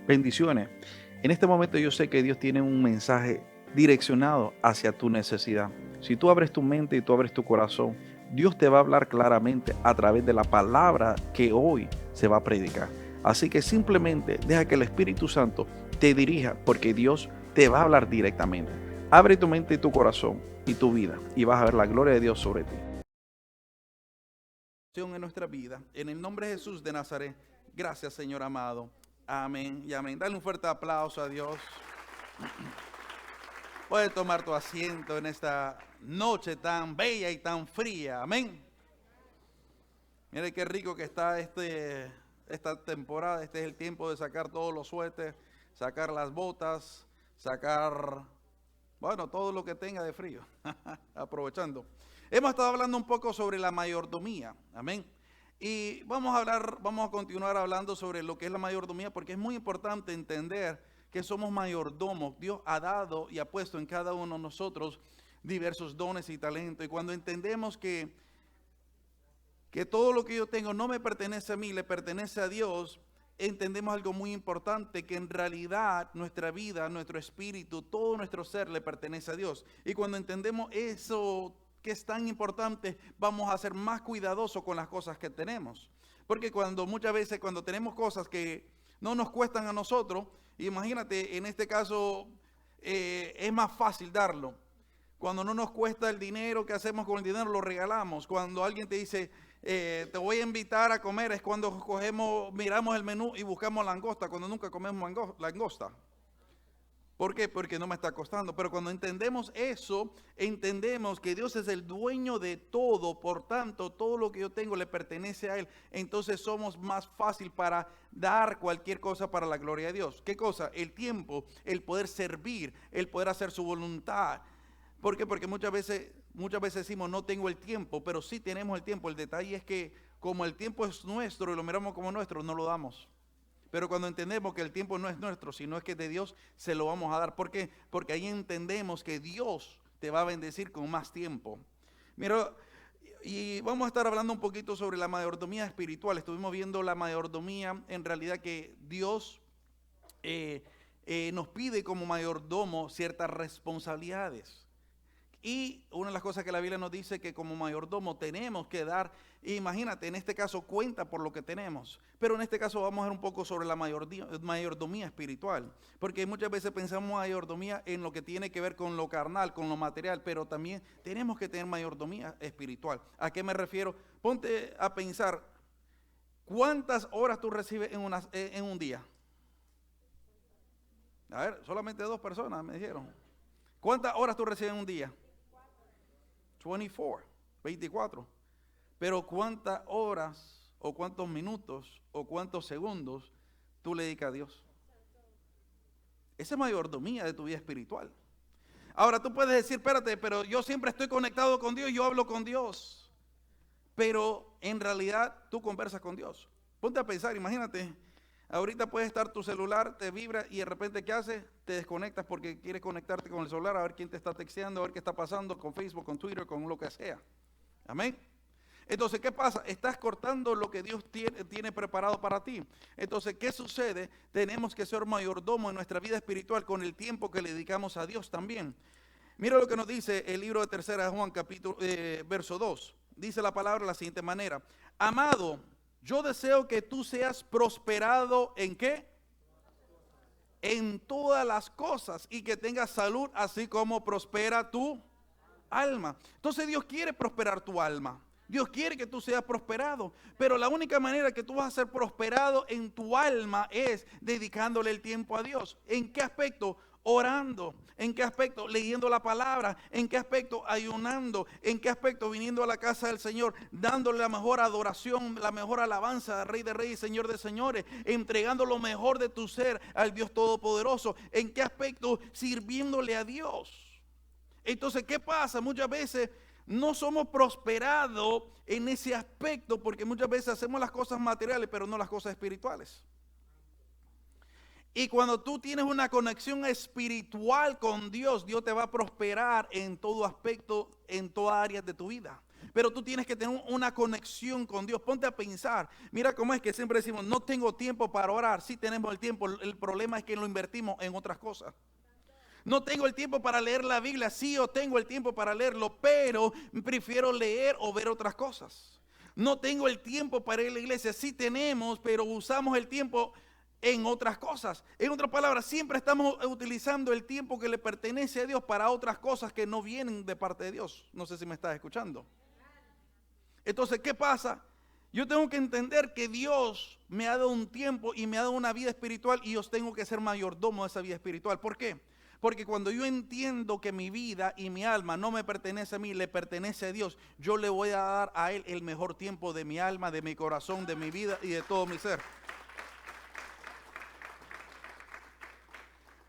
Bendiciones. En este momento yo sé que Dios tiene un mensaje direccionado hacia tu necesidad. Si tú abres tu mente y tú abres tu corazón, Dios te va a hablar claramente a través de la palabra que hoy se va a predicar. Así que simplemente deja que el Espíritu Santo te dirija porque Dios te va a hablar directamente. Abre tu mente y tu corazón y tu vida y vas a ver la gloria de Dios sobre ti. En nuestra vida, en el nombre de Jesús de Nazaret, gracias Señor amado. Amén y amén. Dale un fuerte aplauso a Dios. Puedes tomar tu asiento en esta noche tan bella y tan fría. Amén. Mire qué rico que está esta temporada. Este es el tiempo de sacar todos los suéteres, sacar las botas, sacar, bueno, todo lo que tenga de frío. Aprovechando. Hemos estado hablando un poco sobre la mayordomía. Amén. Y vamos a continuar hablando sobre lo que es la mayordomía porque es muy importante entender que somos mayordomos. Dios ha dado y ha puesto en cada uno de nosotros diversos dones y talentos. Y cuando entendemos que todo lo que yo tengo no me pertenece a mí, le pertenece a Dios, entendemos algo muy importante, que en realidad nuestra vida, nuestro espíritu, todo nuestro ser le pertenece a Dios. Y cuando entendemos eso que es tan importante, vamos a ser más cuidadosos con las cosas que tenemos. Porque muchas veces cuando tenemos cosas que no nos cuestan a nosotros, imagínate, en este caso es más fácil darlo. Cuando no nos cuesta el dinero, ¿qué hacemos con el dinero? Lo regalamos. Cuando alguien te dice, te voy a invitar a comer, es cuando miramos el menú y buscamos langosta, cuando nunca comemos langosta. ¿Por qué? Porque no me está costando. Pero cuando entendemos eso, entendemos que Dios es el dueño de todo, por tanto, todo lo que yo tengo le pertenece a Él. Entonces somos más fácil para dar cualquier cosa para la gloria de Dios. ¿Qué cosa? El tiempo, el poder servir, el poder hacer su voluntad. ¿Por qué? Porque muchas veces decimos no tengo el tiempo, pero sí tenemos el tiempo. El detalle es que como el tiempo es nuestro y lo miramos como nuestro, no lo damos. Pero cuando entendemos que el tiempo no es nuestro, sino es que de Dios, se lo vamos a dar. ¿Por qué? Porque ahí entendemos que Dios te va a bendecir con más tiempo. Mira, y vamos a estar hablando un poquito sobre la mayordomía espiritual. Estuvimos viendo la mayordomía, en realidad que Dios nos pide como mayordomo ciertas responsabilidades. Y una de las cosas que la Biblia nos dice que como mayordomo tenemos que dar, imagínate, en este caso cuenta por lo que tenemos. Pero en este caso vamos a ver un poco sobre la mayordomía espiritual. Porque muchas veces pensamos mayordomía en lo que tiene que ver con lo carnal, con lo material, pero también tenemos que tener mayordomía espiritual. ¿A qué me refiero? Ponte a pensar, ¿cuántas horas tú recibes en un día? A ver, solamente 2 personas me dijeron. ¿Cuántas horas tú recibes en un día? 24, 24. Pero ¿cuántas horas o cuántos minutos o cuántos segundos tú le dedicas a Dios? Esa es mayordomía de tu vida espiritual. Ahora tú puedes decir, espérate, pero yo siempre estoy conectado con Dios, yo hablo con Dios. Pero en realidad tú conversas con Dios. Ponte a pensar, imagínate, ahorita puede estar tu celular, te vibra y de repente ¿qué haces? Te desconectas porque quieres conectarte con el celular, a ver quién te está texteando, a ver qué está pasando con Facebook, con Twitter, con lo que sea. Amén. Entonces, ¿qué pasa? Estás cortando lo que Dios tiene preparado para ti. Entonces, ¿qué sucede? Tenemos que ser mayordomo en nuestra vida espiritual con el tiempo que le dedicamos a Dios también. Mira lo que nos dice el libro de Tercera de Juan, verso 2. Dice la palabra de la siguiente manera. Amado, yo deseo que tú seas prosperado ¿en qué? En todas las cosas y que tengas salud así como prospera tu alma. Entonces Dios quiere prosperar tu alma. Dios quiere que tú seas prosperado, pero la única manera que tú vas a ser prosperado en tu alma es dedicándole el tiempo a Dios. ¿En qué aspecto? Orando. ¿En qué aspecto? Leyendo la palabra. ¿En qué aspecto? Ayunando. ¿En qué aspecto? Viniendo a la casa del Señor, dándole la mejor adoración, la mejor alabanza al Rey de Reyes, Señor de Señores, entregando lo mejor de tu ser al Dios Todopoderoso. ¿En qué aspecto? Sirviéndole a Dios. Entonces, ¿qué pasa? Muchas veces no somos prosperados en ese aspecto porque muchas veces hacemos las cosas materiales, pero no las cosas espirituales. Y cuando tú tienes una conexión espiritual con Dios, Dios te va a prosperar en todo aspecto, en todas áreas de tu vida. Pero tú tienes que tener una conexión con Dios. Ponte a pensar. Mira cómo es que siempre decimos, no tengo tiempo para orar. Sí tenemos el tiempo. El problema es que lo invertimos en otras cosas. No tengo el tiempo para leer la Biblia. Sí, yo tengo el tiempo para leerlo, pero prefiero leer o ver otras cosas. No tengo el tiempo para ir a la iglesia. Sí tenemos, pero usamos el tiempo en otras cosas. En otras palabras, siempre estamos utilizando el tiempo que le pertenece a Dios para otras cosas que no vienen de parte de Dios. No sé si me estás escuchando. Entonces, ¿qué pasa? Yo tengo que entender que Dios me ha dado un tiempo y me ha dado una vida espiritual y yo tengo que ser mayordomo de esa vida espiritual. ¿Por qué? Porque cuando yo entiendo que mi vida y mi alma no me pertenece a mí, le pertenece a Dios, yo le voy a dar a Él el mejor tiempo de mi alma, de mi corazón, de mi vida y de todo mi ser.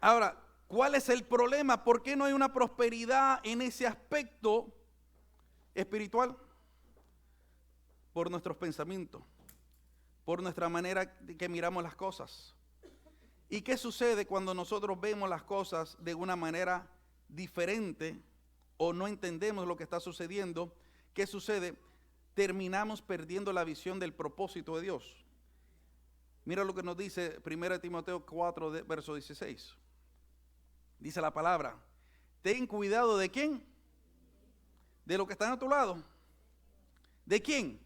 Ahora, ¿cuál es el problema? ¿Por qué no hay una prosperidad en ese aspecto espiritual? Por nuestros pensamientos, por nuestra manera que miramos las cosas. ¿Y qué sucede cuando nosotros vemos las cosas de una manera diferente o no entendemos lo que está sucediendo? ¿Qué sucede? Terminamos perdiendo la visión del propósito de Dios. Mira lo que nos dice 1 Timoteo 4, verso 16. Dice la palabra, ten cuidado ¿de quién? De lo que está a tu lado. ¿De quién?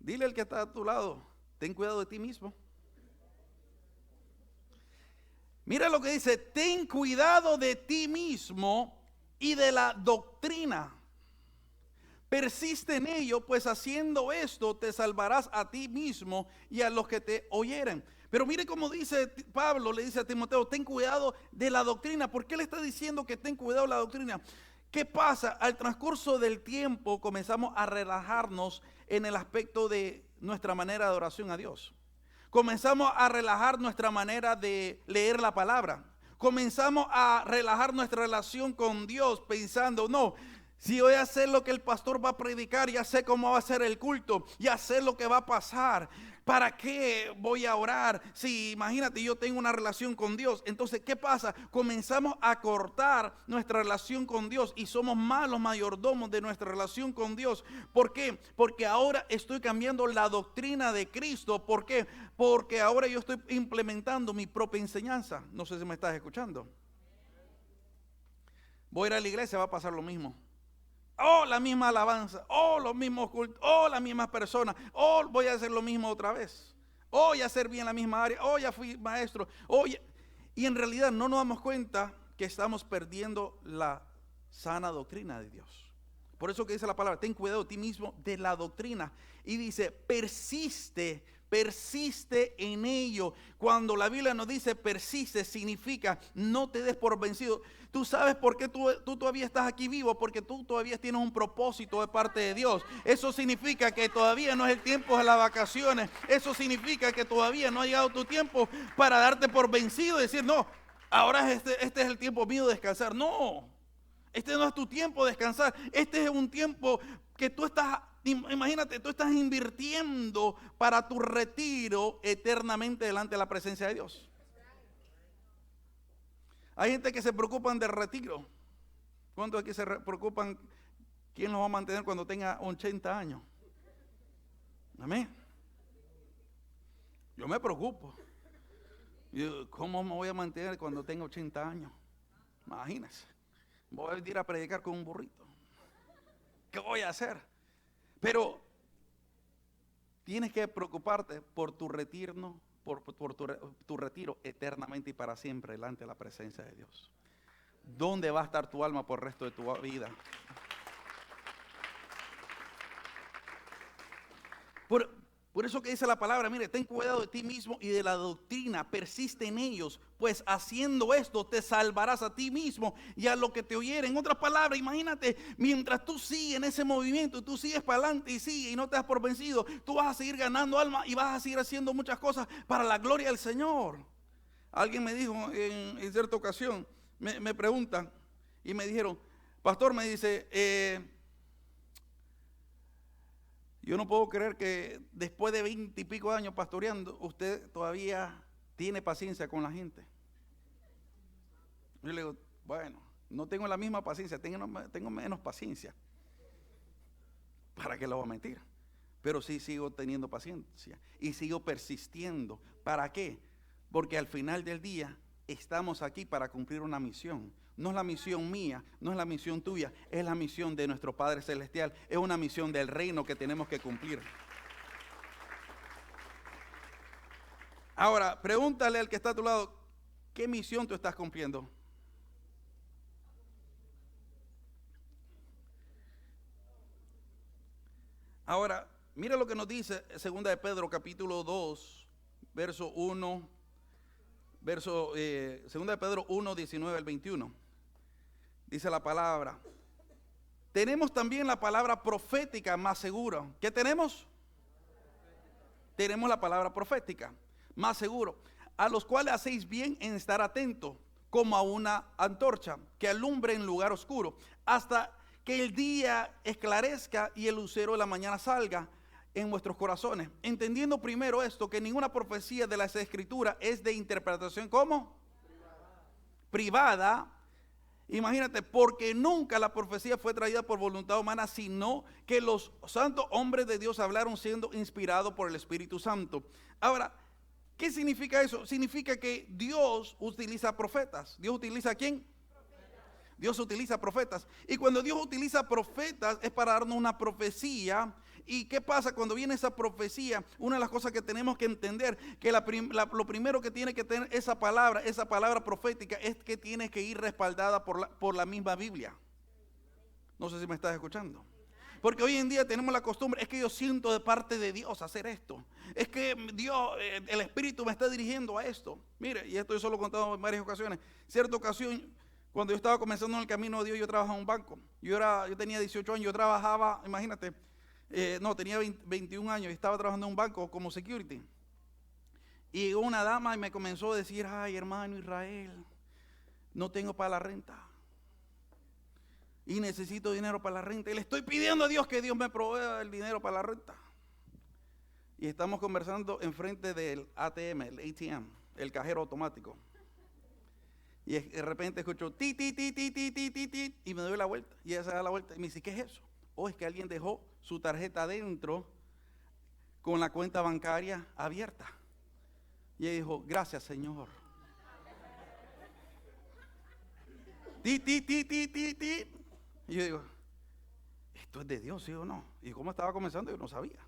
Dile al que está a tu lado, ten cuidado de ti mismo. Mira lo que dice, ten cuidado de ti mismo y de la doctrina. Persiste en ello, pues haciendo esto te salvarás a ti mismo y a los que te oyeren. Pero mire cómo dice Pablo, le dice a Timoteo, ten cuidado de la doctrina. ¿Por qué le está diciendo que ten cuidado de la doctrina? ¿Qué pasa? Al transcurso del tiempo comenzamos a relajarnos en el aspecto de nuestra manera de oración a Dios. Comenzamos a relajar nuestra manera de leer la palabra. Comenzamos a relajar nuestra relación con Dios pensando, no, si voy a hacer lo que el pastor va a predicar, ya sé cómo va a ser el culto, ya sé lo que va a pasar. ¿Para qué voy a orar? Si imagínate, yo tengo una relación con Dios. Entonces, ¿qué pasa? Comenzamos a cortar nuestra relación con Dios y somos malos mayordomos de nuestra relación con Dios. ¿Por qué? Porque ahora estoy cambiando la doctrina de Cristo. ¿Por qué? Porque ahora yo estoy implementando mi propia enseñanza. No sé si me estás escuchando. Voy a ir a la iglesia, va a pasar lo mismo. Oh, la misma alabanza, oh, los mismos cultos, oh, las mismas personas, oh, voy a hacer lo mismo otra vez, oh, ya serví en la misma área, oh, ya fui maestro, oh, ya. Y en realidad no nos damos cuenta que estamos perdiendo la sana doctrina de Dios. Por eso que dice la palabra, ten cuidado de ti mismo de la doctrina. Y dice, persiste en ello. Cuando la Biblia nos dice persiste, significa no te des por vencido. Tú sabes por qué tú todavía estás aquí vivo, porque tú todavía tienes un propósito de parte de Dios. Eso significa que todavía no es el tiempo de las vacaciones. Eso significa que todavía no ha llegado tu tiempo para darte por vencido y decir, no, ahora este es el tiempo mío de descansar. No, este no es tu tiempo de descansar. Este es un tiempo que tú estás, imagínate, tú estás invirtiendo para tu retiro eternamente delante de la presencia de Dios. Hay gente que se preocupan del retiro. ¿Cuántos aquí se preocupan quién los va a mantener cuando tenga 80 años? Amén. Yo me preocupo. ¿Cómo me voy a mantener cuando tenga 80 años? Imagínense. Voy a ir a predicar con un burrito. ¿Qué voy a hacer? Pero tienes que preocuparte por tu retiro, por tu retiro eternamente y para siempre delante de la presencia de Dios. ¿Dónde va a estar tu alma por el resto de tu vida? Por eso que dice la palabra, mire, ten cuidado de ti mismo y de la doctrina, persiste en ellos, pues haciendo esto te salvarás a ti mismo y a lo que te oyeren. En otras palabras, imagínate, mientras tú sigues en ese movimiento, tú sigues para adelante y sigues y no te das por vencido, tú vas a seguir ganando alma y vas a seguir haciendo muchas cosas para la gloria del Señor. Alguien me dijo en cierta ocasión, me preguntan y me dijeron, pastor, me dice, yo no puedo creer que después de 20 y pico años pastoreando, usted todavía tiene paciencia con la gente. Yo le digo, bueno, no tengo la misma paciencia, tengo menos paciencia. ¿Para qué lo voy a mentir? Pero sí sigo teniendo paciencia y sigo persistiendo. ¿Para qué? Porque al final del día estamos aquí para cumplir una misión. No es la misión mía, no es la misión tuya, es la misión de nuestro Padre Celestial. Es una misión del reino que tenemos que cumplir. Ahora, pregúntale al que está a tu lado, ¿qué misión tú estás cumpliendo? Ahora, mira lo que nos dice 2 de Pedro capítulo 2, verso 1, 2 de Pedro 1, 19 al 21. Dice la palabra. Tenemos también la palabra profética más segura. ¿Qué tenemos? Tenemos la palabra profética más seguro, a los cuales hacéis bien en estar atentos, como a una antorcha que alumbre en lugar oscuro, hasta que el día esclarezca y el lucero de la mañana salga en vuestros corazones. Entendiendo primero esto, que ninguna profecía de las Escrituras es de interpretación, ¿cómo? Privada. Imagínate, porque nunca la profecía fue traída por voluntad humana, sino que los santos hombres de Dios hablaron siendo inspirados por el Espíritu Santo. Ahora, ¿qué significa eso? Significa que Dios utiliza profetas. ¿Dios utiliza a quién? Dios utiliza profetas. Y cuando Dios utiliza profetas es para darnos una profecía. ¿Y qué pasa cuando viene esa profecía? Una de las cosas que tenemos que entender, que lo primero que tiene que tener esa palabra profética, es que tiene que ir respaldada por la misma Biblia. No sé si me estás escuchando. Porque hoy en día tenemos la costumbre, es que yo siento de parte de Dios hacer esto. Es que Dios, el Espíritu me está dirigiendo a esto. Mire, y esto yo solo he contado en varias ocasiones. Cierta ocasión, cuando yo estaba comenzando en el camino de Dios, yo trabajaba en un banco. Yo tenía 18 años, yo trabajaba, imagínate, tenía 21 años y estaba trabajando en un banco como security. Y llegó una dama y me comenzó a decir, ay hermano Israel, no tengo para la renta. Y necesito dinero para la renta. Y le estoy pidiendo a Dios que Dios me provea el dinero para la renta. Y estamos conversando enfrente del ATM, el ATM, el cajero automático. Y de repente escucho ti, ti, ti, ti, ti, ti, ti, ti, y me doy la vuelta. Y ella se da la vuelta y me dice, ¿qué es eso? Es que alguien dejó su tarjeta adentro con la cuenta bancaria abierta. Y ella dijo, gracias Señor. Ti, ti, ti, ti, ti, ti. Y yo digo, ¿esto es de Dios, sí o no? Y como estaba comenzando, yo no sabía.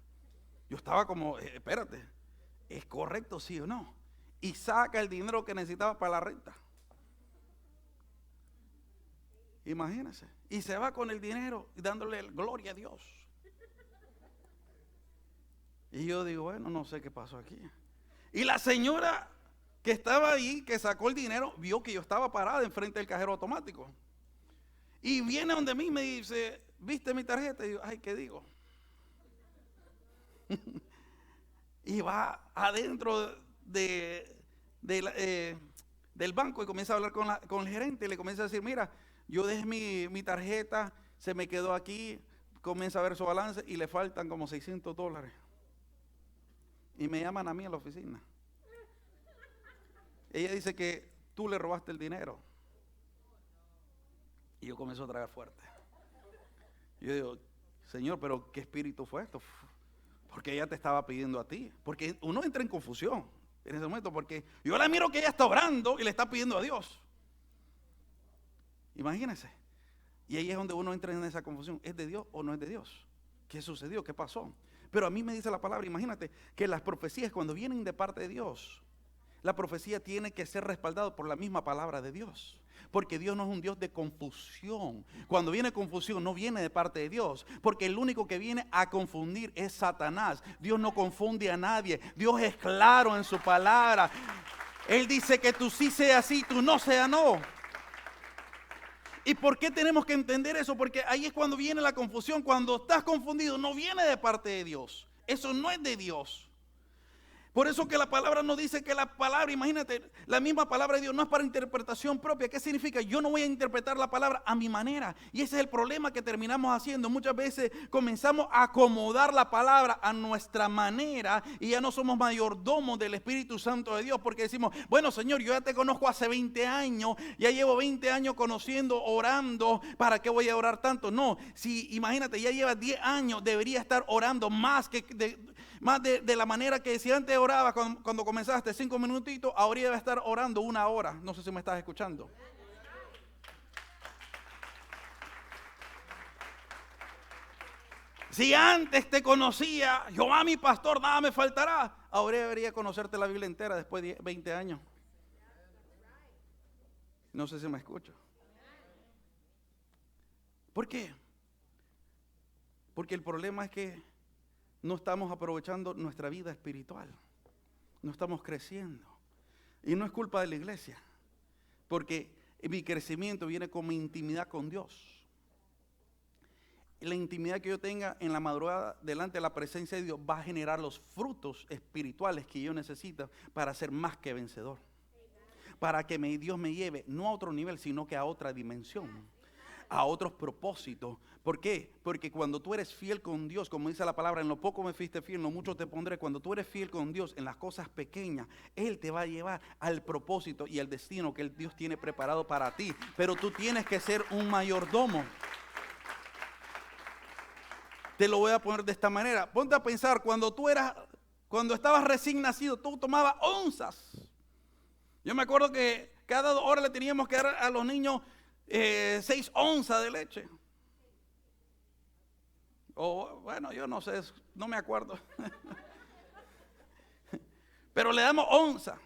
Yo estaba como, espérate, ¿es correcto, sí o no? Y saca el dinero que necesitaba para la renta. Imagínense. Y se va con el dinero dándole gloria a Dios. Y yo digo, bueno, no sé qué pasó aquí. Y la señora que estaba ahí, que sacó el dinero, vio que yo estaba parada enfrente del cajero automático. Y viene donde mí y me dice, ¿viste mi tarjeta? Y yo, ay, ¿qué digo? Y va adentro del banco y comienza a hablar con el gerente y le comienza a decir, mira, yo dejé mi tarjeta, se me quedó aquí, comienza a ver su balance y le faltan como $600. Y me llaman a mí a la oficina. Ella dice que tú le robaste el dinero. Y yo comienzo a tragar fuerte. Yo digo, Señor, pero ¿qué espíritu fue esto? Porque ella te estaba pidiendo a ti. Porque uno entra en confusión en ese momento, porque yo la miro que ella está orando y le está pidiendo a Dios. Imagínense. Y ahí es donde uno entra en esa confusión. ¿Es de Dios o no es de Dios? ¿Qué sucedió? ¿Qué pasó? Pero a mí me dice la palabra, imagínate, que las profecías cuando vienen de parte de Dios, la profecía tiene que ser respaldada por la misma palabra de Dios. Porque Dios no es un Dios de confusión. Cuando viene confusión no viene de parte de Dios. Porque el único que viene a confundir es Satanás. Dios no confunde a nadie. Dios es claro en su palabra. Él dice que tú sí seas sí, tú no seas no. ¿Y por qué tenemos que entender eso? Porque ahí es cuando viene la confusión. Cuando estás confundido no viene de parte de Dios. Eso no es de Dios. Por eso que la palabra nos dice que la palabra, imagínate, la misma palabra de Dios no es para interpretación propia. ¿Qué significa? Yo no voy a interpretar la palabra a mi manera. Y ese es el problema que terminamos haciendo. Muchas veces comenzamos a acomodar la palabra a nuestra manera y ya no somos mayordomos del Espíritu Santo de Dios, porque decimos, bueno, Señor, yo ya te conozco hace 20 años, ya llevo 20 años conociendo, orando, ¿para qué voy a orar tanto? No, si imagínate, ya llevas 10 años, debería estar orando más de la manera que si antes oraba cuando comenzaste 5 minutitos, ahora debe estar orando 1 hora. No sé si me estás escuchando. Si antes te conocía, Jehová mi pastor, nada me faltará, ahora debería conocerte la Biblia entera después de 20 años. No sé si me escucho. ¿Por qué? Porque el problema es que no estamos aprovechando nuestra vida espiritual. No estamos creciendo. Y no es culpa de la iglesia, porque mi crecimiento viene con mi intimidad con Dios. La intimidad que yo tenga en la madrugada delante de la presencia de Dios va a generar los frutos espirituales que yo necesito para ser más que vencedor. Para que Dios me lleve no a otro nivel, sino que a otra dimensión, a otros propósitos. ¿Por qué? Porque cuando tú eres fiel con Dios, como dice la palabra, en lo poco me fuiste fiel, en lo mucho te pondré. Cuando tú eres fiel con Dios en las cosas pequeñas, Él te va a llevar al propósito y al destino que Dios tiene preparado para ti. Pero tú tienes que ser un mayordomo. Te lo voy a poner de esta manera. Ponte a pensar, cuando estabas recién nacido, tú tomabas onzas. Yo me acuerdo que cada 2 horas le teníamos que dar a los niños 6 onzas de leche. O bueno, yo no sé, no me acuerdo. Pero le damos onza.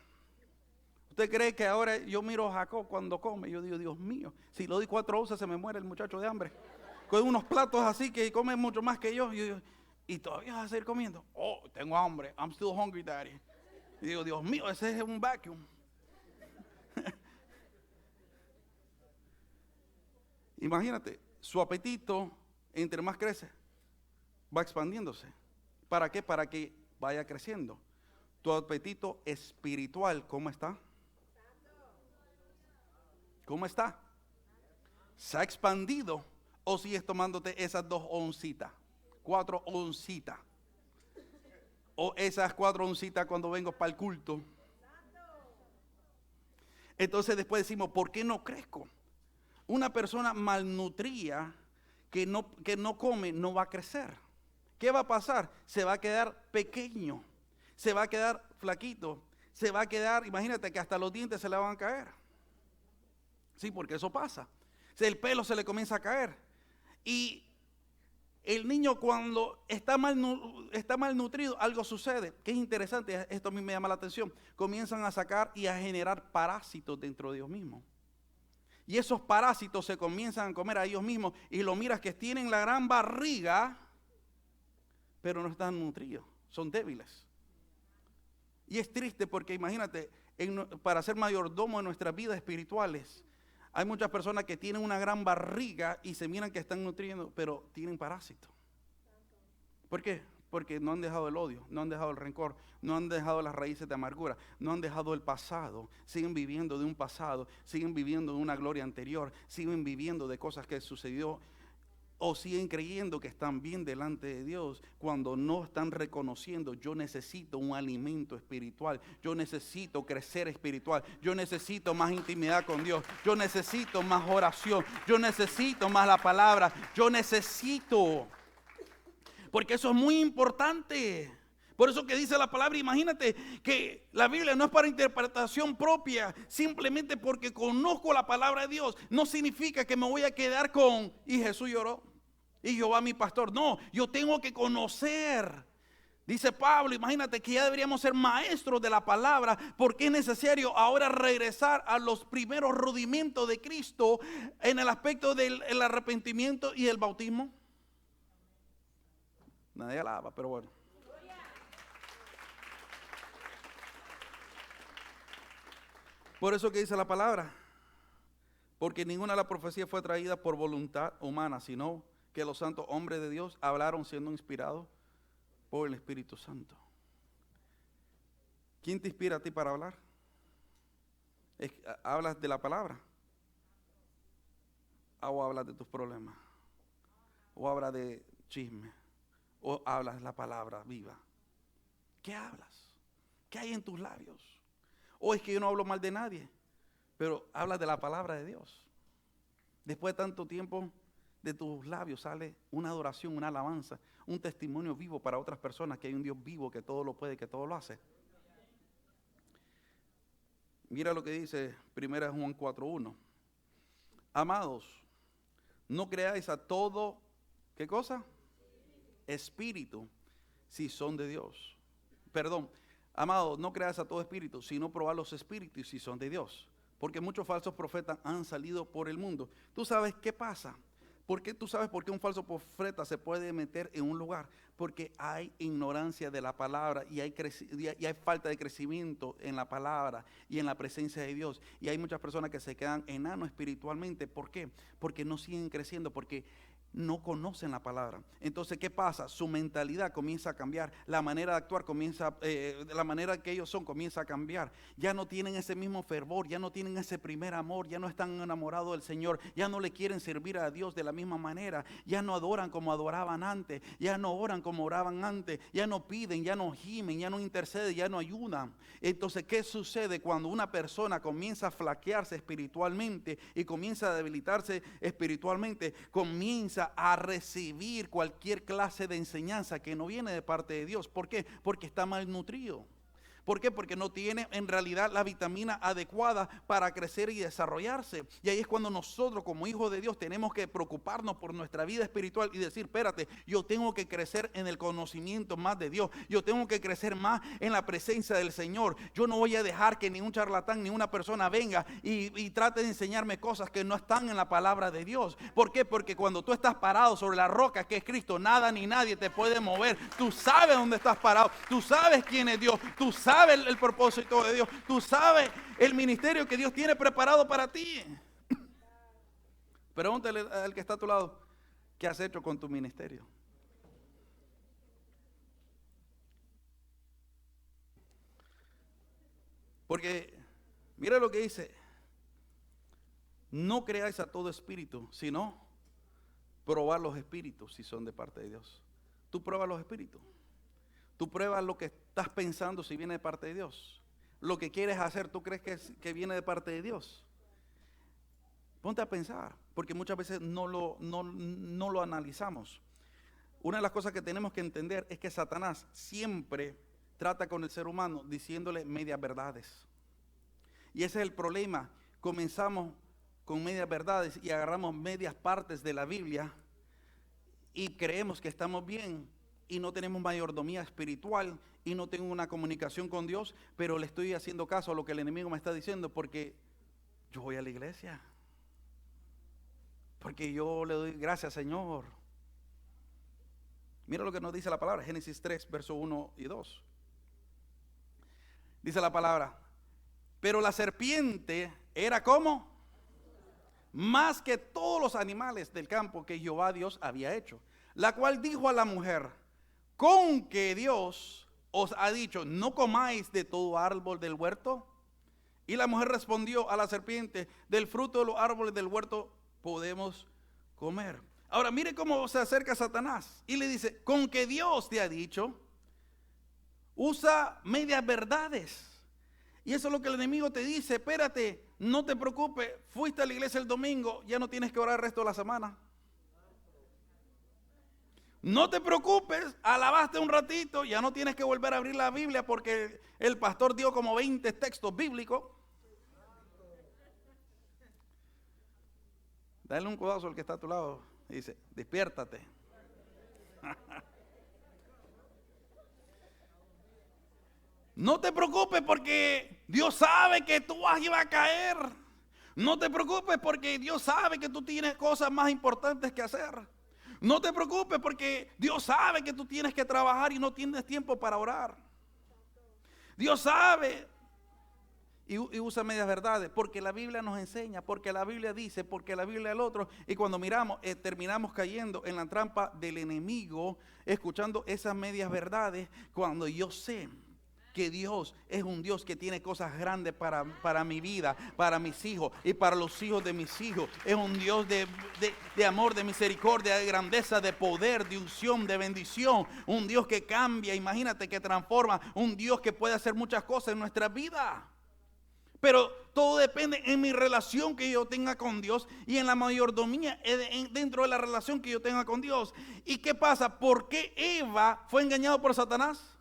¿Usted cree que ahora yo miro a Jacob cuando come? Yo digo, Dios mío, si le doy 4 onzas se me muere el muchacho de hambre. Con unos platos así que come mucho más que yo. Y todavía vas a seguir comiendo. Oh, tengo hambre. I'm still hungry, daddy. Y digo, Dios mío, ese es un vacuum. Imagínate, su apetito, entre más crece, va expandiéndose. ¿Para qué? Para que vaya creciendo. Tu apetito espiritual, ¿cómo está? ¿Cómo está? ¿Se ha expandido o sigues tomándote esas 2 oncitas? 4 oncitas. O esas 4 oncitas cuando vengo para el culto. Entonces después decimos, ¿por qué no crezco? Una persona malnutrida que no come no va a crecer. ¿Qué va a pasar? Se va a quedar pequeño, se va a quedar flaquito, se va a quedar, imagínate que hasta los dientes se le van a caer. Sí, porque eso pasa. El pelo se le comienza a caer. Y el niño cuando está malnutrido, algo sucede, que es interesante, esto a mí me llama la atención. Comienzan a sacar y a generar parásitos dentro de ellos mismos. Y esos parásitos se comienzan a comer a ellos mismos y lo miras que tienen la gran barriga, pero no están nutridos, son débiles. Y es triste porque imagínate, para ser mayordomo en nuestras vidas espirituales, hay muchas personas que tienen una gran barriga y se miran que están nutriendo, pero tienen parásitos. ¿Por qué? Porque no han dejado el odio, no han dejado el rencor, no han dejado las raíces de amargura, no han dejado el pasado, siguen viviendo de un pasado, siguen viviendo de una gloria anterior, siguen viviendo de cosas que sucedió o siguen creyendo que están bien delante de Dios cuando no están reconociendo, yo necesito un alimento espiritual, yo necesito crecer espiritual, yo necesito más intimidad con Dios, yo necesito más oración, yo necesito más la palabra, yo necesito... Porque eso es muy importante. Por eso que dice la palabra, imagínate que la Biblia no es para interpretación propia, simplemente porque conozco la palabra de Dios. No significa que me voy a quedar con, y Jesús lloró, y Jehová mi pastor. No, yo tengo que conocer. Dice Pablo, imagínate que ya deberíamos ser maestros de la palabra, porque es necesario ahora regresar a los primeros rudimentos de Cristo en el aspecto del arrepentimiento y el bautismo. Nadie alaba, pero bueno. Por eso que dice la palabra, porque ninguna de las profecías fue traída por voluntad humana, sino que los santos hombres de Dios hablaron siendo inspirados por el Espíritu Santo. ¿Quién te inspira a ti para hablar? ¿Hablas de la palabra? ¿O hablas de tus problemas? ¿O hablas de chisme? ¿O hablas la palabra viva? ¿Qué hablas? ¿Qué hay en tus labios? ¿O es que yo no hablo mal de nadie, pero hablas de la palabra de Dios? Después de tanto tiempo, de tus labios sale una adoración, una alabanza, un testimonio vivo para otras personas que hay un Dios vivo que todo lo puede, que todo lo hace. Mira lo que dice 1 Juan 4:1. Amados, no creáis a todo, ¿qué cosa? Espíritu, si son de Dios. Perdón, amados, no creáis a todo espíritu, sino probad los espíritus si son de Dios. Porque muchos falsos profetas han salido por el mundo. ¿Tú sabes qué pasa? ¿Tú sabes por qué un falso profeta se puede meter en un lugar? Porque hay ignorancia de la palabra y hay falta de crecimiento en la palabra y en la presencia de Dios. Y hay muchas personas que se quedan enanos espiritualmente. ¿Por qué? Porque no siguen creciendo, porque no conocen la palabra. Entonces, ¿qué pasa? Su mentalidad comienza a cambiar, la manera de actuar comienza, la manera que ellos son comienza a cambiar. Ya no tienen ese mismo fervor, ya no tienen ese primer amor, ya no están enamorados del Señor, ya no le quieren servir a Dios de la misma manera, ya no adoran como adoraban antes, ya no oran como oraban antes, ya no piden, ya no gimen, ya no interceden, ya no ayudan. Entonces, ¿qué sucede cuando una persona comienza a flaquearse espiritualmente y comienza a debilitarse espiritualmente? Comienza a recibir cualquier clase de enseñanza que no viene de parte de Dios. ¿Por qué? Porque está malnutrido. ¿Por qué? Porque no tiene en realidad la vitamina adecuada para crecer y desarrollarse. Y ahí es cuando nosotros como hijos de Dios tenemos que preocuparnos por nuestra vida espiritual y decir, espérate, yo tengo que crecer en el conocimiento más de Dios. Yo tengo que crecer más en la presencia del Señor. Yo no voy a dejar que ni un charlatán ni una persona venga y trate de enseñarme cosas que no están en la palabra de Dios. ¿Por qué? Porque cuando tú estás parado sobre la roca que es Cristo, nada ni nadie te puede mover. Tú sabes dónde estás parado. Tú sabes quién es Dios. Tú sabes el propósito de Dios. Tú sabes el ministerio que Dios tiene preparado para ti. Pregúntale al que está a tu lado, ¿qué has hecho con tu ministerio? Porque mira lo que dice: no creáis a todo espíritu, sino probar los espíritus si son de parte de Dios. Tú pruebas los espíritus. Tú pruebas lo que estás pensando si viene de parte de Dios. Lo que quieres hacer, ¿tú crees que viene de parte de Dios? Ponte a pensar, porque muchas veces no lo analizamos. Una de las cosas que tenemos que entender es que Satanás siempre trata con el ser humano diciéndole medias verdades. Y ese es el problema. Comenzamos con medias verdades y agarramos medias partes de la Biblia y creemos que estamos bien. Y no tenemos mayordomía espiritual y no tengo una comunicación con Dios, pero le estoy haciendo caso a lo que el enemigo me está diciendo porque yo voy a la iglesia, porque yo le doy gracias, Señor. Mira lo que nos dice la palabra, Génesis 3, verso 1 y 2. Dice la palabra: pero la serpiente era como más que todos los animales del campo que Jehová Dios había hecho, la cual dijo a la mujer: ¿con que Dios os ha dicho, no comáis de todo árbol del huerto? Y la mujer respondió a la serpiente: del fruto de los árboles del huerto podemos comer. Ahora mire cómo se acerca Satanás y le dice: ¿con que Dios te ha dicho? Usa medias verdades. Y eso es lo que el enemigo te dice: espérate, no te preocupes, fuiste a la iglesia el domingo, ya no tienes que orar el resto de la semana. No te preocupes, alabaste un ratito, ya no tienes que volver a abrir la Biblia porque el pastor dio como 20 textos bíblicos. Dale un codazo al que está a tu lado y dice: despiértate. No te preocupes porque Dios sabe que tú vas y vas a caer. No te preocupes porque Dios sabe que tú tienes cosas más importantes que hacer. No te preocupes porque Dios sabe que tú tienes que trabajar y no tienes tiempo para orar. Dios sabe. Y usa medias verdades, porque la Biblia nos enseña, porque la Biblia dice, porque la Biblia es el otro. Y cuando miramos, terminamos cayendo en la trampa del enemigo, escuchando esas medias verdades, cuando yo sé que Dios es un Dios que tiene cosas grandes para mi vida, para mis hijos y para los hijos de mis hijos. Es un Dios de amor, de misericordia, de grandeza, de poder, de unción, de bendición. Un Dios que cambia, imagínate, que transforma. Un Dios que puede hacer muchas cosas en nuestra vida. Pero todo depende en mi relación que yo tenga con Dios y en la mayordomía dentro de la relación que yo tenga con Dios. ¿Y qué pasa? ¿Por qué Eva fue engañada por Satanás?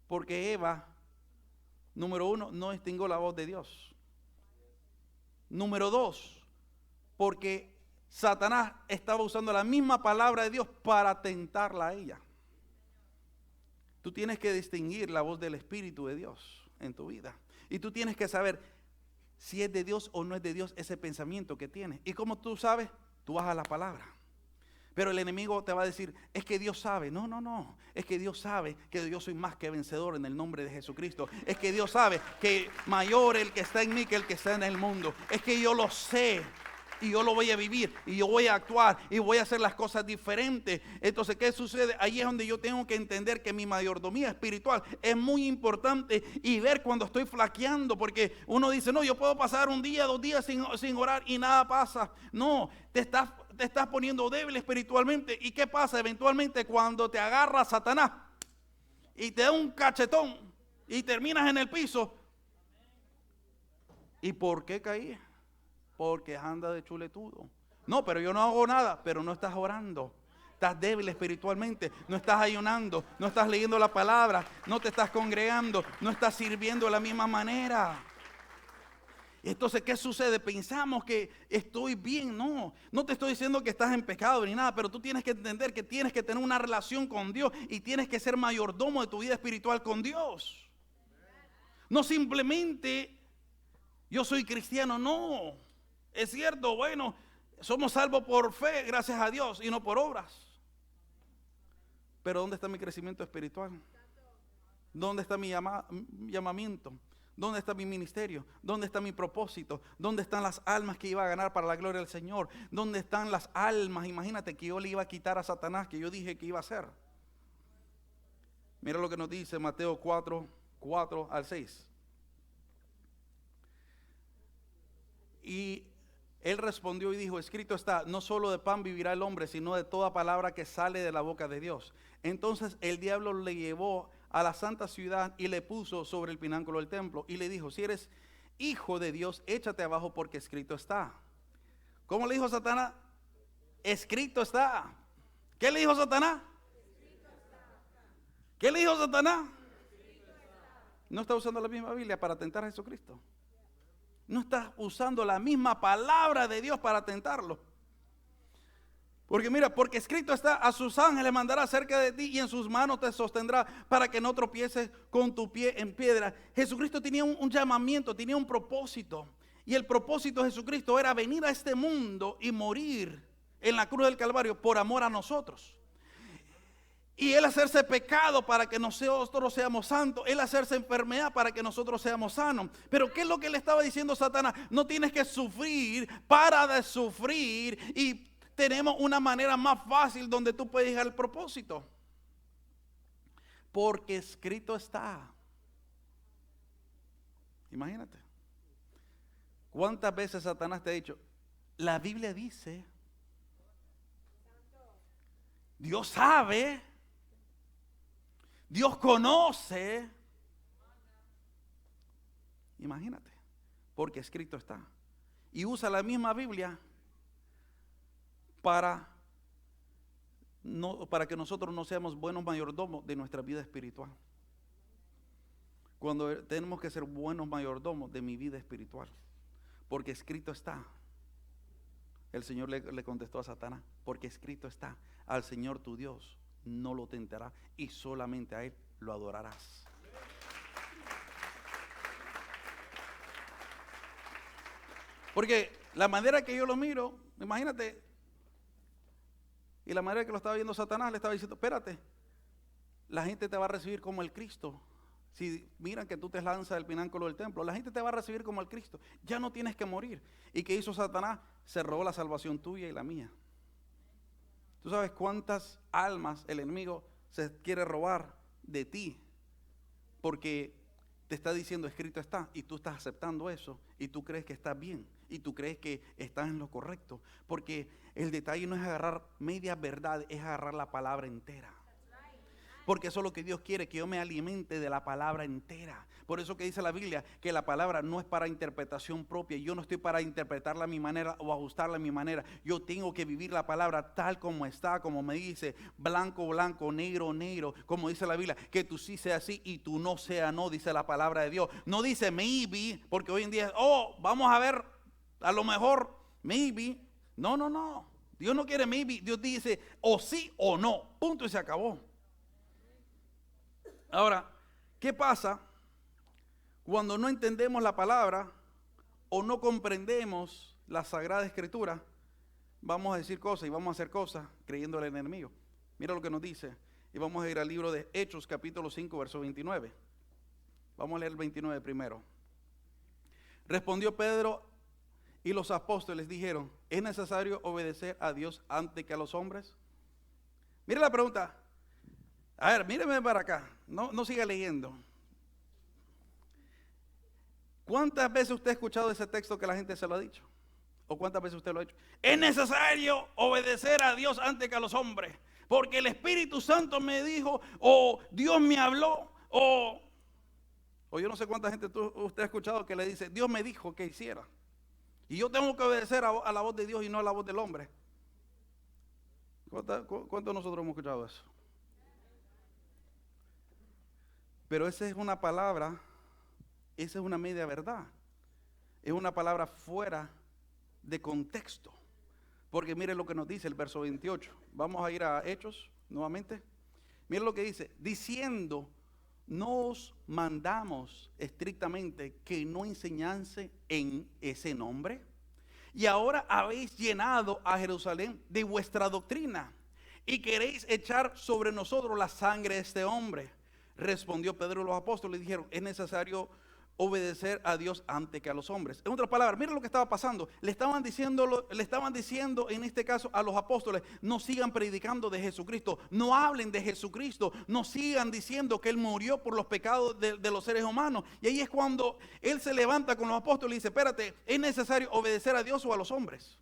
Porque Eva, número 1, no distinguió la voz de Dios. Número 2, porque Satanás estaba usando la misma palabra de Dios para tentarla a ella. Tú tienes que distinguir la voz del Espíritu de Dios en tu vida. Y tú tienes que saber si es de Dios o no es de Dios ese pensamiento que tienes. ¿Y cómo tú sabes? Tú vas a la palabra. Pero el enemigo te va a decir, es que Dios sabe. No, no, no. Es que Dios sabe que yo soy más que vencedor en el nombre de Jesucristo. Es que Dios sabe que mayor el que está en mí que el que está en el mundo. Es que yo lo sé. Y yo lo voy a vivir, y yo voy a actuar, y voy a hacer las cosas diferentes. Entonces, ¿qué sucede? Ahí es donde yo tengo que entender que mi mayordomía espiritual es muy importante y ver cuando estoy flaqueando, porque uno dice, no, yo puedo pasar un día, 2 días sin orar y nada pasa. No, te estás poniendo débil espiritualmente. ¿Y qué pasa? Eventualmente cuando te agarra Satanás y te da un cachetón y terminas en el piso. ¿Y por qué caí? Porque anda de chuletudo. No, pero yo no hago nada. Pero no estás orando. Estás débil espiritualmente. No estás ayunando. No estás leyendo la palabra. No te estás congregando. No estás sirviendo de la misma manera. Entonces, ¿qué sucede? Pensamos que estoy bien. No, no te estoy diciendo que estás en pecado ni nada. Pero tú tienes que entender que tienes que tener una relación con Dios. Y tienes que ser mayordomo de tu vida espiritual con Dios. No simplemente yo soy cristiano, no. Es cierto, bueno, somos salvos por fe, gracias a Dios, y no por obras. Pero ¿dónde está mi crecimiento espiritual? ¿Dónde está mi llamamiento? ¿Dónde está mi ministerio? ¿Dónde está mi propósito? ¿Dónde están las almas que iba a ganar para la gloria del Señor? ¿Dónde están las almas? Imagínate que yo le iba a quitar a Satanás, que yo dije que iba a hacer. Mira lo que nos dice Mateo 4 al 6. Y él respondió y dijo, escrito está, no solo de pan vivirá el hombre, sino de toda palabra que sale de la boca de Dios. Entonces el diablo le llevó a la santa ciudad y le puso sobre el pináculo del templo y le dijo, si eres hijo de Dios, échate abajo porque escrito está. ¿Cómo le dijo Satanás? Escrito está. ¿Qué le dijo Satanás? ¿Qué le dijo Satanás? No está usando la misma Biblia para tentar a Jesucristo. No estás usando la misma palabra de Dios para tentarlo. Porque mira, porque escrito está, a sus ángeles mandará cerca de ti y en sus manos te sostendrá para que no tropieces con tu pie en piedra. Jesucristo tenía un llamamiento, tenía un propósito. Y el propósito de Jesucristo era venir a este mundo y morir en la cruz del Calvario por amor a nosotros. Y Él hacerse pecado para que nosotros seamos santos. Él hacerse enfermedad para que nosotros seamos sanos. Pero ¿qué es lo que le estaba diciendo Satanás? No tienes que sufrir, para de sufrir. Y tenemos una manera más fácil donde tú puedes llegar al propósito. Porque escrito está. Imagínate. ¿Cuántas veces Satanás te ha dicho? La Biblia dice. Dios sabe. Dios conoce. Imagínate, porque escrito está. Y usa la misma Biblia para que nosotros no seamos buenos mayordomos de nuestra vida espiritual. Cuando tenemos que ser buenos mayordomos de mi vida espiritual. Porque escrito está. El Señor le contestó a Satanás, porque escrito está, al Señor tu Dios no lo tentará y solamente a Él lo adorarás. Porque la manera que yo lo miro, imagínate, y la manera que lo estaba viendo Satanás, le estaba diciendo, espérate, la gente te va a recibir como el Cristo. Si miran que tú te lanzas del pináculo del templo, la gente te va a recibir como el Cristo. Ya no tienes que morir. ¿Y qué hizo Satanás? Se robó la salvación tuya y la mía. ¿Tú sabes cuántas almas el enemigo se quiere robar de ti Porque te está diciendo escrito está, y tú estás aceptando eso, y tú crees que estás bien, y tú crees que estás en lo correcto. Porque el detalle no es agarrar media verdad, es agarrar la palabra entera. Porque eso es lo que Dios quiere, que yo me alimente de la palabra entera. Por eso que dice la Biblia que la palabra no es para interpretación propia. Yo no estoy para interpretarla a mi manera o ajustarla a mi manera. Yo tengo que vivir la palabra tal como está, como me dice, blanco, blanco, negro, negro. Como dice la Biblia, que tú sí sea sí y tú no sea no, dice la palabra de Dios. No dice maybe, porque hoy en día, vamos a ver, a lo mejor, maybe. No, no, no. Dios no quiere maybe. Dios dice o sí o no. Punto y se acabó. Ahora, ¿qué pasa cuando no entendemos la palabra o no comprendemos la Sagrada Escritura? Vamos a decir cosas y vamos a hacer cosas creyéndole al enemigo. Mira lo que nos dice. Y vamos a ir al libro de Hechos, capítulo 5, verso 29. Vamos a leer el 29 primero. Respondió Pedro y los apóstoles dijeron: ¿es necesario obedecer a Dios antes que a los hombres? Mira la pregunta. A ver, míreme para acá, no siga leyendo. ¿Cuántas veces usted ha escuchado ese texto que la gente se lo ha dicho? ¿O cuántas veces usted lo ha hecho? Es necesario obedecer a Dios antes que a los hombres, porque el Espíritu Santo me dijo, o Dios me habló, o yo no sé cuánta gente usted ha escuchado que le dice, Dios me dijo que hiciera. Y yo tengo que obedecer a la voz de Dios y no a la voz del hombre. ¿Cuántos de nosotros hemos escuchado eso? Pero esa es una palabra, esa es una media verdad. Es una palabra fuera de contexto. Porque mire lo que nos dice el verso 28. Vamos a ir a Hechos nuevamente. Mire lo que dice. Diciendo, no os mandamos estrictamente que no enseñase en ese nombre. Y ahora habéis llenado a Jerusalén de vuestra doctrina y queréis echar sobre nosotros la sangre de este hombre. Respondió Pedro y los apóstoles y dijeron: es necesario obedecer a Dios antes que a los hombres. En otras palabras, miren lo que estaba pasando. Le estaban diciendo en este caso a los apóstoles: no sigan predicando de Jesucristo, no hablen de Jesucristo, no sigan diciendo que Él murió por los pecados de los seres humanos. Y ahí es cuando Él se levanta con los apóstoles y dice: espérate, es necesario obedecer a Dios o a los hombres.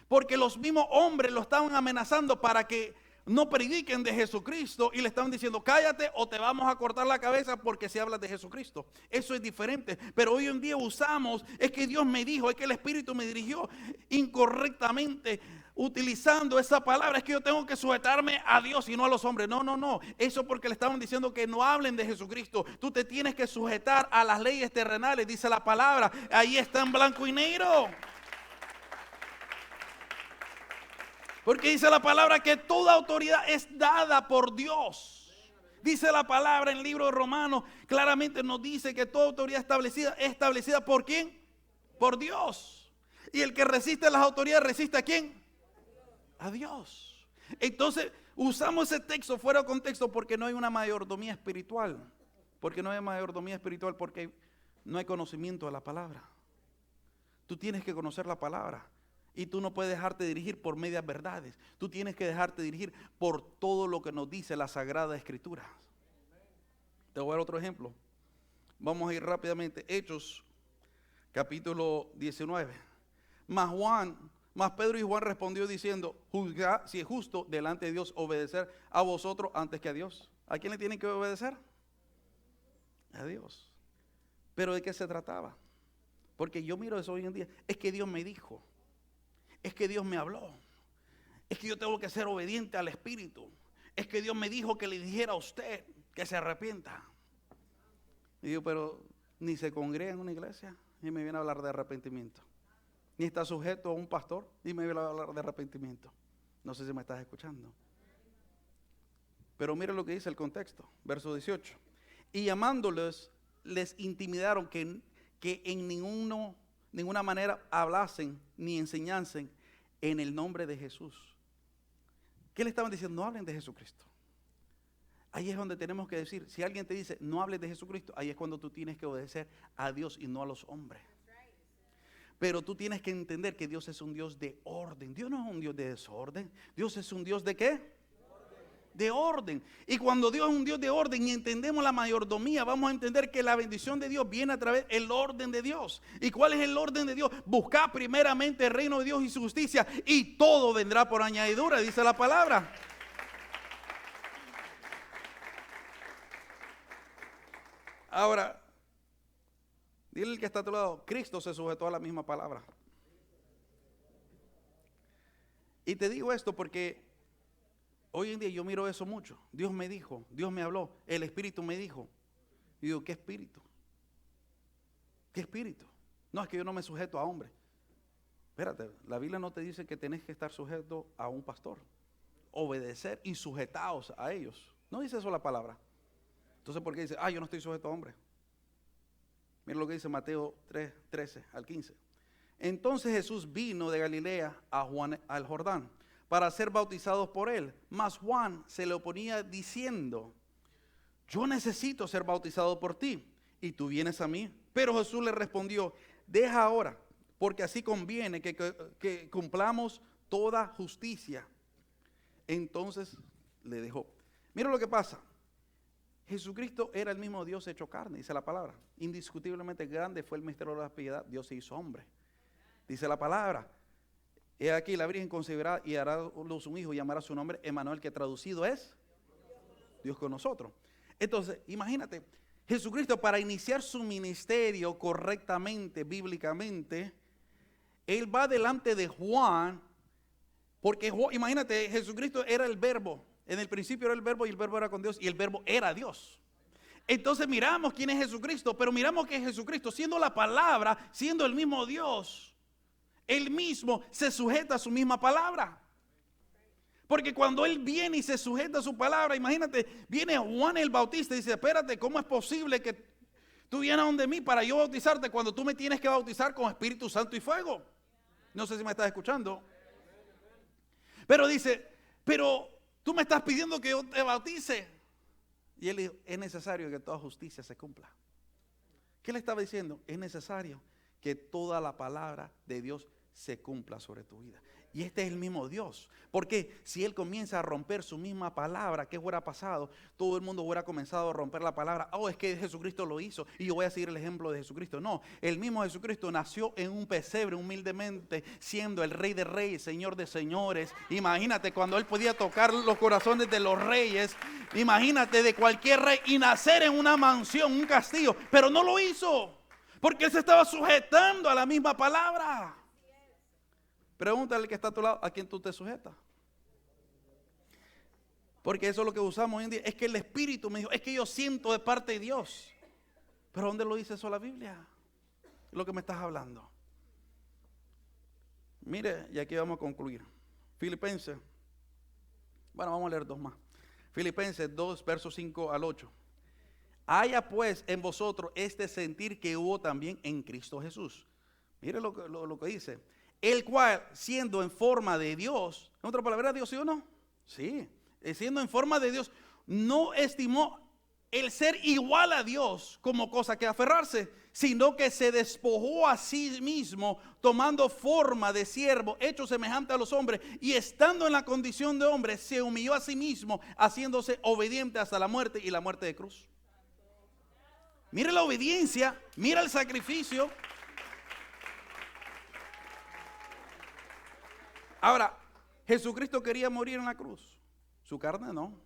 Porque los mismos hombres lo estaban amenazando para que no prediquen de Jesucristo y le estaban diciendo: cállate o te vamos a cortar la cabeza porque si hablas de Jesucristo. Eso es diferente. Pero hoy en día usamos, es que Dios me dijo, es que el Espíritu me dirigió incorrectamente utilizando esa palabra. Es que yo tengo que sujetarme a Dios y no a los hombres. No, no, no. Eso porque le estaban diciendo que no hablen de Jesucristo. Tú te tienes que sujetar a las leyes terrenales, dice la palabra. Ahí está en blanco y negro. Porque dice la palabra que toda autoridad es dada por Dios. Dice la palabra en el libro de Romanos, claramente nos dice que toda autoridad es establecida ¿por quién? Por Dios. Y el que resiste las autoridades, ¿resiste a quién? A Dios. Entonces, usamos ese texto fuera de contexto porque no hay una mayordomía espiritual. Porque no hay mayordomía espiritual porque no hay conocimiento de la palabra. Tú tienes que conocer la palabra. Y tú no puedes dejarte dirigir por medias verdades. Tú tienes que dejarte dirigir por todo lo que nos dice la Sagrada Escritura. Te voy a dar otro ejemplo. Vamos a ir rápidamente. Hechos, capítulo 19. Mas Pedro y Juan respondió diciendo: juzgad si es justo delante de Dios obedecer a vosotros antes que a Dios. ¿A quién le tienen que obedecer? A Dios. ¿Pero de qué se trataba? Porque yo miro eso hoy en día. Es que Dios me dijo. Es que Dios me habló. Es que yo tengo que ser obediente al Espíritu. Es que Dios me dijo que le dijera a usted que se arrepienta. Y digo, pero ni se congrega en una iglesia y me viene a hablar de arrepentimiento. Ni está sujeto a un pastor y me viene a hablar de arrepentimiento. No sé si me estás escuchando. Pero mire lo que dice el contexto. Verso 18. Y llamándoles, les intimidaron que en ninguna manera hablasen ni enseñasen en el nombre de Jesús. ¿Qué le estaban diciendo? No hablen de Jesucristo. Ahí es donde tenemos que decir, si alguien te dice no hables de Jesucristo, ahí es cuando tú tienes que obedecer a Dios y no a los hombres. Pero tú tienes que entender que Dios es un Dios de orden. Dios no es un Dios de desorden. Dios es un Dios de ¿qué? De orden. Y cuando Dios es un Dios de orden y entendemos la mayordomía, vamos a entender que la bendición de Dios viene a través del orden de Dios. ¿Y cuál es el orden de Dios? Buscar primeramente el reino de Dios y su justicia, y todo vendrá por añadidura, dice la palabra. Ahora, dile al que está a tu lado, Cristo se sujetó a la misma palabra. Y te digo esto porque hoy en día yo miro eso mucho. Dios me dijo, Dios me habló, el Espíritu me dijo. Y digo, ¿qué espíritu? ¿Qué espíritu? No, es que yo no me sujeto a hombres. Espérate, la Biblia no te dice que tenés que estar sujeto a un pastor. Obedecer y sujetaos a ellos. No dice eso la palabra. Entonces, ¿por qué dice, yo no estoy sujeto a hombres? Mira lo que dice Mateo 3, 13 al 15. Entonces Jesús vino de Galilea a Juan al Jordán para ser bautizados por él. Mas Juan se le oponía diciendo, yo necesito ser bautizado por ti, y tú vienes a mí. Pero Jesús le respondió, deja ahora, porque así conviene que cumplamos toda justicia. Entonces le dejó. Mira lo que pasa. Jesucristo era el mismo Dios hecho carne, dice la palabra. Indiscutiblemente grande fue el misterio de la piedad. Dios se hizo hombre. Dice la palabra. He aquí la Virgen concebirá y hará luz un hijo y llamará su nombre Emmanuel, que traducido es Dios con nosotros. Entonces, imagínate, Jesucristo para iniciar su ministerio correctamente, bíblicamente, Él va delante de Juan, porque imagínate, Jesucristo era el verbo. En el principio era el verbo y el verbo era con Dios y el verbo era Dios. Entonces miramos quién es Jesucristo, pero miramos que Jesucristo, siendo la palabra, siendo el mismo Dios, Él mismo se sujeta a su misma palabra. Porque cuando Él viene y se sujeta a su palabra, imagínate, viene Juan el Bautista y dice, espérate, ¿cómo es posible que tú vienes donde mí para yo bautizarte cuando tú me tienes que bautizar con Espíritu Santo y fuego? No sé si me estás escuchando. Pero dice, pero tú me estás pidiendo que yo te bautice. Y él dijo, es necesario que toda justicia se cumpla. ¿Qué le estaba diciendo? Es necesario que toda la palabra de Dios se cumpla sobre tu vida. Y este es el mismo Dios. Porque si Él comienza a romper su misma palabra, ¿qué hubiera pasado? Todo el mundo hubiera comenzado a romper la palabra. Es que Jesucristo lo hizo y yo voy a seguir el ejemplo de Jesucristo. No, el mismo Jesucristo nació en un pesebre humildemente, siendo el Rey de Reyes, Señor de Señores. Imagínate cuando Él podía tocar los corazones de los reyes. Imagínate de cualquier rey y nacer en una mansión, un castillo. Pero no lo hizo, porque Él se estaba sujetando a la misma palabra. Pregúntale al que está a tu lado, ¿a quién tú te sujetas? Porque eso es lo que usamos hoy en día. Es que el Espíritu me dijo, es que yo siento de parte de Dios. Pero ¿dónde lo dice eso la Biblia? Lo que me estás hablando. Mire, y aquí vamos a concluir. Filipenses. Bueno, vamos a leer dos más. Filipenses 2, versos 5 al 8. Haya pues en vosotros este sentir que hubo también en Cristo Jesús. Mire lo que dice. El cual, siendo en forma de Dios, en otra palabra, Dios, ¿sí o no? Sí, siendo en forma de Dios, no estimó el ser igual a Dios como cosa que aferrarse, sino que se despojó a sí mismo, tomando forma de siervo, hecho semejante a los hombres, y estando en la condición de hombre, se humilló a sí mismo, haciéndose obediente hasta la muerte y la muerte de cruz. Mire la obediencia, mira el sacrificio. Ahora, Jesucristo quería morir en la cruz. Su carne no.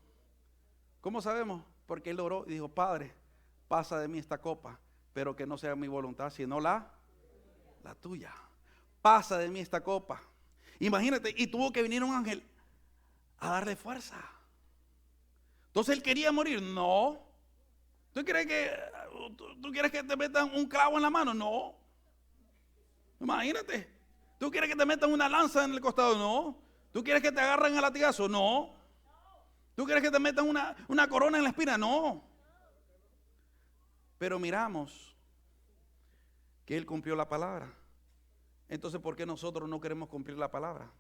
¿Cómo sabemos? Porque Él oró y dijo, Padre, pasa de mí esta copa, pero que no sea mi voluntad, sino la tuya. Pasa de mí esta copa. Imagínate, y tuvo que venir un ángel a darle fuerza. Entonces Él quería morir. No. ¿Tú quieres que te metan un clavo en la mano? No. Imagínate. ¿Tú quieres que te metan una lanza en el costado? No. ¿Tú quieres que te agarren a latigazo? No. ¿Tú quieres que te metan una corona en la espina? No. Pero miramos que Él cumplió la palabra. Entonces, ¿por qué nosotros no queremos cumplir la palabra?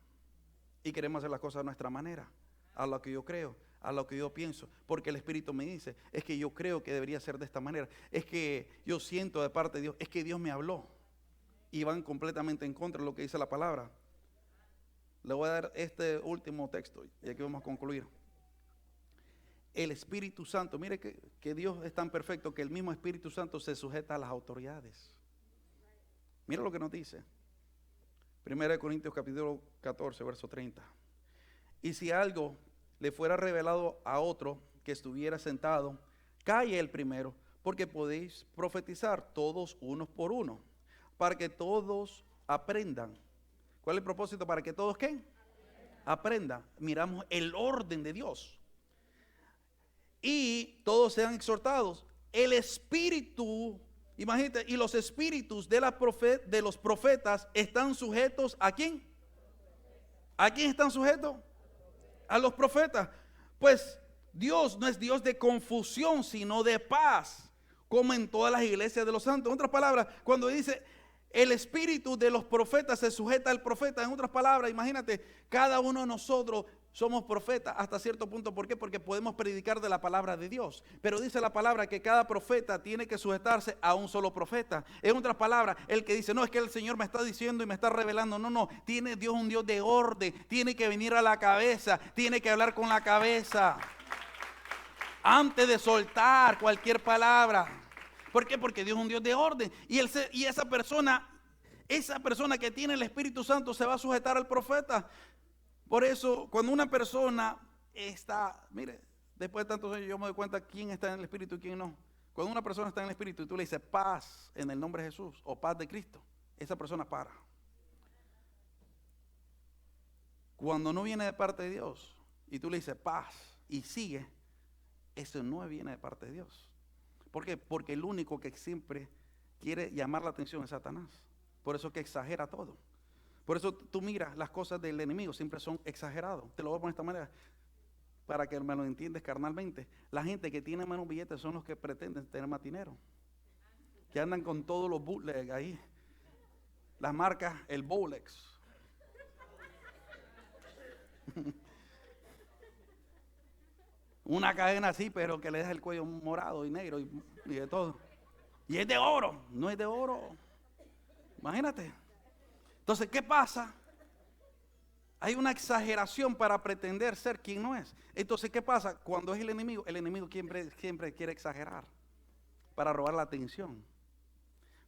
Y queremos hacer las cosas a nuestra manera, a lo que yo creo, a lo que yo pienso. Porque el Espíritu me dice, es que yo creo que debería ser de esta manera. Es que yo siento de parte de Dios, es que Dios me habló. Y van completamente en contra de lo que dice la palabra. Le voy a dar este último texto y aquí vamos a concluir. el Espíritu Santo, mire que Dios es tan perfecto que el mismo Espíritu Santo se sujeta a las autoridades. Mira lo que nos dice. 1 Corintios capítulo 14, verso 30. Y si algo le fuera revelado a otro que estuviera sentado, calle el primero, porque podéis profetizar todos unos por uno, para que todos aprendan. ¿Cuál es el propósito? Para que todos, ¿qué? Aprendan. Miramos el orden de Dios. Y todos sean exhortados. El espíritu, imagínate, y los espíritus de los profetas están sujetos ¿a quién? ¿A quién están sujetos? A los profetas. Pues Dios no es Dios de confusión, sino de paz, como en todas las iglesias de los santos. En otras palabras, cuando dice el espíritu de los profetas se sujeta al profeta, en otras palabras, imagínate, cada uno de nosotros somos profetas hasta cierto punto. ¿Por qué? Porque podemos predicar de la palabra de Dios. Pero dice la palabra que cada profeta tiene que sujetarse a un solo profeta. En otras palabras, el que dice, no, es que el Señor me está diciendo y me está revelando. No, tiene Dios un Dios de orden. Tiene que venir a la cabeza, tiene que hablar con la cabeza antes de soltar cualquier palabra. ¿Por qué? Porque Dios es un Dios de orden. Y esa persona que tiene el Espíritu Santo se va a sujetar al profeta. Por eso, cuando una persona está, mire, después de tantos años yo me doy cuenta quién está en el Espíritu y quién no. Cuando una persona está en el Espíritu y tú le dices paz en el nombre de Jesús o paz de Cristo, esa persona para. Cuando no viene de parte de Dios y tú le dices paz y sigue, eso no viene de parte de Dios. ¿Por qué? Porque el único que siempre quiere llamar la atención es Satanás. Por eso que exagera todo. Por eso tú miras las cosas del enemigo, siempre son exagerados. Te lo voy a poner de esta manera para que me lo entiendas carnalmente. La gente que tiene menos billetes son los que pretenden tener más dinero, que andan con todos los bootlegs ahí, las marcas, el Bolex. Una cadena así, pero que le deja el cuello morado y negro y de todo. Y es de oro, no es de oro. Imagínate. Entonces, ¿qué pasa? Hay una exageración para pretender ser quien no es. Entonces, ¿qué pasa? Cuando es el enemigo siempre quiere exagerar para robar la atención.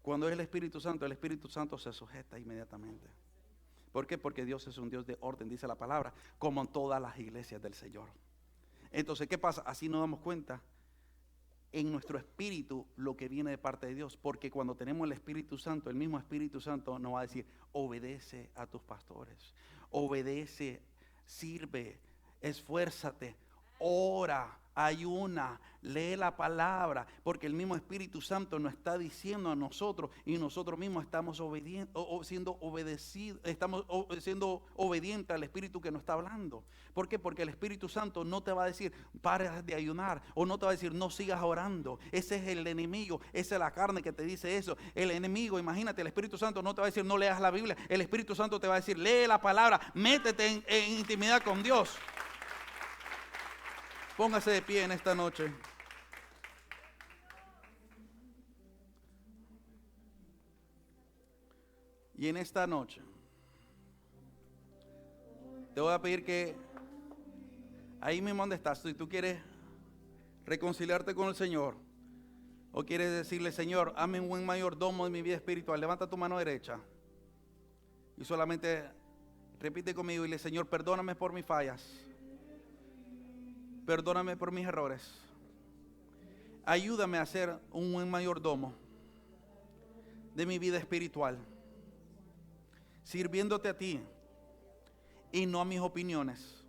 Cuando es el Espíritu Santo se sujeta inmediatamente. ¿Por qué? Porque Dios es un Dios de orden, dice la palabra, como en todas las iglesias del Señor. Entonces, ¿qué pasa? Así nos damos cuenta en nuestro espíritu lo que viene de parte de Dios. Porque cuando tenemos el Espíritu Santo, el mismo Espíritu Santo nos va a decir, obedece a tus pastores, obedece, sirve, esfuérzate, ora, ayuna, lee la palabra, porque el mismo Espíritu Santo nos está diciendo a nosotros y nosotros mismos estamos siendo obedecidos, estamos siendo obedientes al Espíritu que nos está hablando. ¿Por qué? Porque el Espíritu Santo no te va a decir pares de ayunar, o no te va a decir no sigas orando. Ese es el enemigo, esa es la carne que te dice eso. El enemigo, imagínate, el Espíritu Santo no te va a decir no leas la Biblia. El Espíritu Santo te va a decir lee la palabra, métete en intimidad con Dios. Póngase de pie en esta noche. Y en esta noche te voy a pedir que ahí mismo donde estás, si tú quieres reconciliarte con el Señor o quieres decirle, Señor, hazme un buen mayordomo de mi vida espiritual, levanta tu mano derecha y solamente repite conmigo y dile, Señor, perdóname por mis fallas. Perdóname por mis errores. Ayúdame a ser un buen mayordomo de mi vida espiritual, sirviéndote a ti y no a mis opiniones.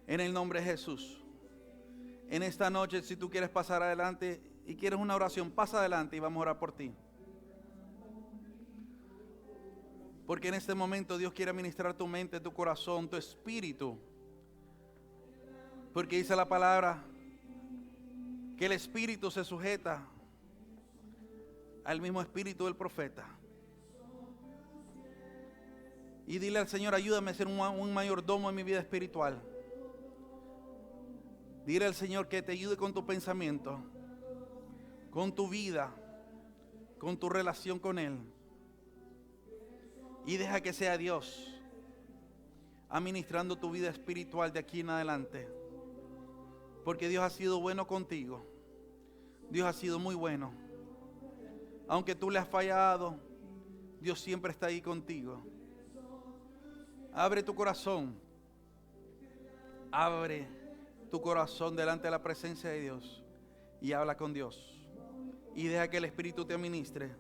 En el nombre de Jesús. En esta noche, si tú quieres pasar adelante y quieres una oración, pasa adelante y vamos a orar por ti. Porque en este momento Dios quiere ministrar tu mente, tu corazón, tu espíritu. Porque dice la palabra que el espíritu se sujeta al mismo espíritu del profeta. Y dile al Señor, ayúdame a ser un mayordomo en mi vida espiritual. Dile al Señor que te ayude con tu pensamiento, con tu vida, con tu relación con Él. Y deja que sea Dios administrando tu vida espiritual de aquí en adelante. Porque Dios ha sido bueno contigo. Dios ha sido muy bueno. Aunque tú le has fallado, Dios siempre está ahí contigo. Abre tu corazón. Abre tu corazón delante de la presencia de Dios y habla con Dios. Y deja que el Espíritu te administre.